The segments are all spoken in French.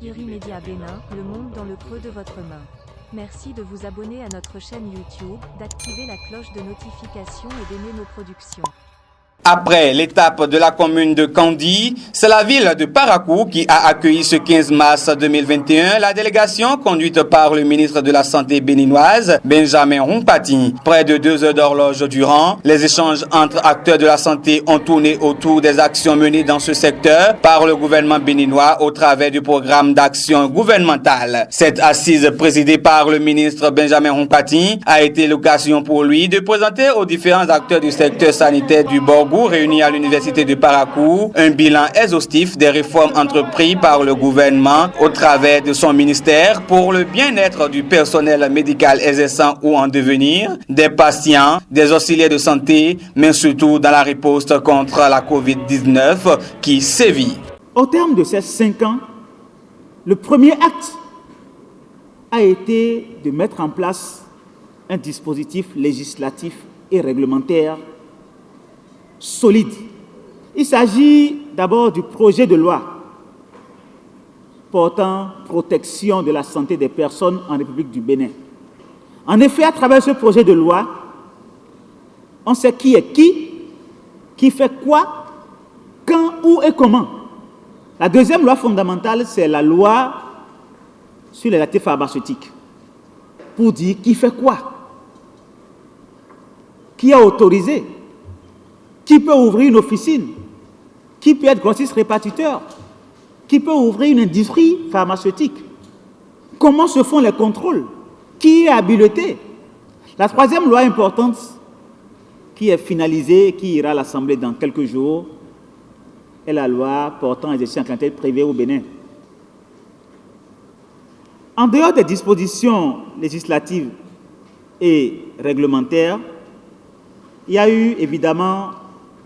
Uri Média Bénin, le monde dans le creux de votre main. Merci de vous abonner à notre chaîne YouTube, d'activer la cloche de notification et d'aimer nos productions. Après l'étape de la commune de Kandi, c'est la ville de Parakou qui a accueilli ce 15 mars 2021 la délégation conduite par le ministre de la Santé béninoise, Benjamin Humpati. Près de 2 heures d'horloge durant, les échanges entre acteurs de la santé ont tourné autour des actions menées dans ce secteur par le gouvernement béninois au travers du programme d'action gouvernementale. Cette assise présidée par le ministre Benjamin Humpati a été l'occasion pour lui de présenter aux différents acteurs du secteur sanitaire du Borgou réunis à l'université de Parakou un bilan exhaustif des réformes entreprises par le gouvernement au travers de son ministère pour le bien-être du personnel médical exerçant ou en devenir, des patients, des auxiliaires de santé, mais surtout dans la riposte contre la COVID-19 qui sévit. Au terme de ces 5 ans, le premier acte a été de mettre en place un dispositif législatif et réglementaire solide. Il s'agit d'abord du projet de loi portant protection de la santé des personnes en République du Bénin. En effet, à travers ce projet de loi, on sait qui est qui fait quoi, quand, où et comment. La deuxième loi fondamentale, c'est la loi sur les actifs pharmaceutiques, pour dire qui fait quoi, qui a autorisé, qui peut ouvrir une officine, qui peut être grossiste répartiteur, qui peut ouvrir une industrie pharmaceutique. Comment se font les contrôles? Qui est habilité? La troisième loi importante, qui est finalisée, qui ira à l'Assemblée dans quelques jours, est la loi portant exercice en clientèle privée au Bénin. En dehors des dispositions législatives et réglementaires, il y a eu évidemment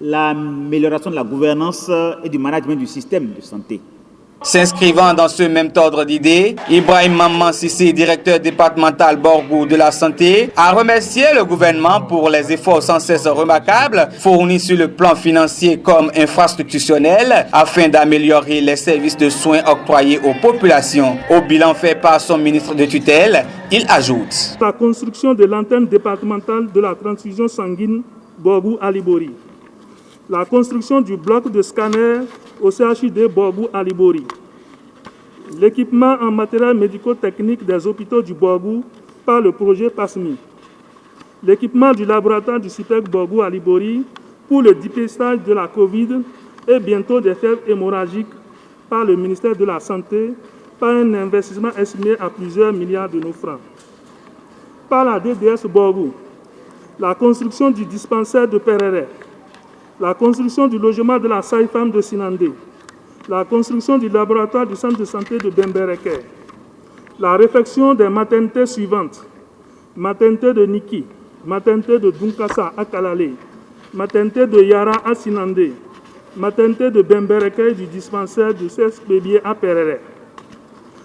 l'amélioration de la gouvernance et du management du système de santé. S'inscrivant dans ce même ordre d'idées, Ibrahim Maman Sissé, directeur départemental Borgou de la santé, a remercié le gouvernement pour les efforts sans cesse remarquables fournis sur le plan financier comme infrastructurel afin d'améliorer les services de soins octroyés aux populations. Au bilan fait par son ministre de tutelle, il ajoute: la construction de l'antenne départementale de la transfusion sanguine Borgou-Alibori, la construction du bloc de scanner au CHUD Borgou-Alibori, l'équipement en matériel médico-technique des hôpitaux du Borgou par le projet PASMI, l'équipement du laboratoire du CIPEC Borgou-Alibori pour le dépistage de la COVID et bientôt des fièvres hémorragiques par le ministère de la Santé par un investissement estimé à plusieurs milliards de nos francs. Par la DDS Borgou, la construction du dispensaire de Pereret, la construction du logement de la Saïfam de Sinandé, la construction du laboratoire du centre de santé de Bembereke, la réfection des maternités suivantes: maternité de Niki, maternité de Dunkasa à Kalale, maternité de Yara à Sinandé, maternité de Bembereke du dispensaire du CSPB à Perere.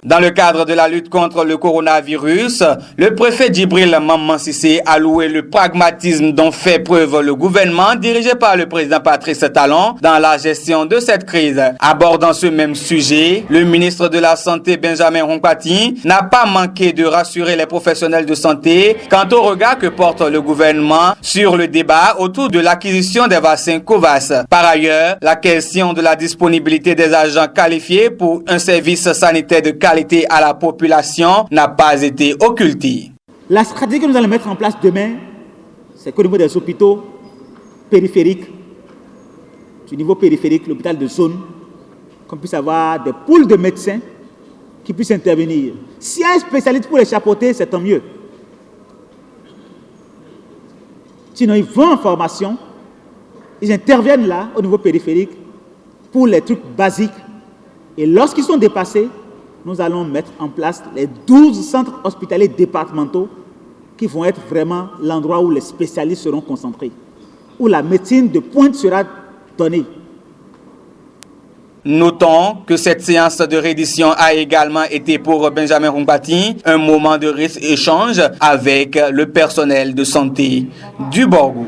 Dans le cadre de la lutte contre le coronavirus, le préfet Djibril Maman Sissé a loué le pragmatisme dont fait preuve le gouvernement dirigé par le président Patrice Talon dans la gestion de cette crise. Abordant ce même sujet, le ministre de la Santé Benjamin Humpati n'a pas manqué de rassurer les professionnels de santé quant au regard que porte le gouvernement sur le débat autour de l'acquisition des vaccins COVAX. Par ailleurs, la question de la disponibilité des agents qualifiés pour un service sanitaire de qualité à la population n'a pas été occultée. La stratégie que nous allons mettre en place demain, c'est qu'au niveau des hôpitaux périphériques, du niveau périphérique, l'hôpital de zone, qu'on puisse avoir des poules de médecins qui puissent intervenir. S'il y a un spécialiste pour les chapeauter, c'est tant mieux. Sinon, ils vont en formation, ils interviennent là, au niveau périphérique, pour les trucs basiques. Et lorsqu'ils sont dépassés, nous allons mettre en place les 12 centres hospitaliers départementaux qui vont être vraiment l'endroit où les spécialistes seront concentrés, où la médecine de pointe sera donnée. Notons que cette séance de réédition a également été pour Benjamin Humpati un moment de riche échange avec le personnel de santé du Borgou.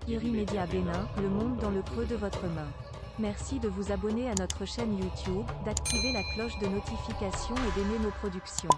Uri Média Bénin, le monde dans le creux de votre main. Merci de vous abonner à notre chaîne YouTube, d'activer la cloche de notification et d'aimer nos productions.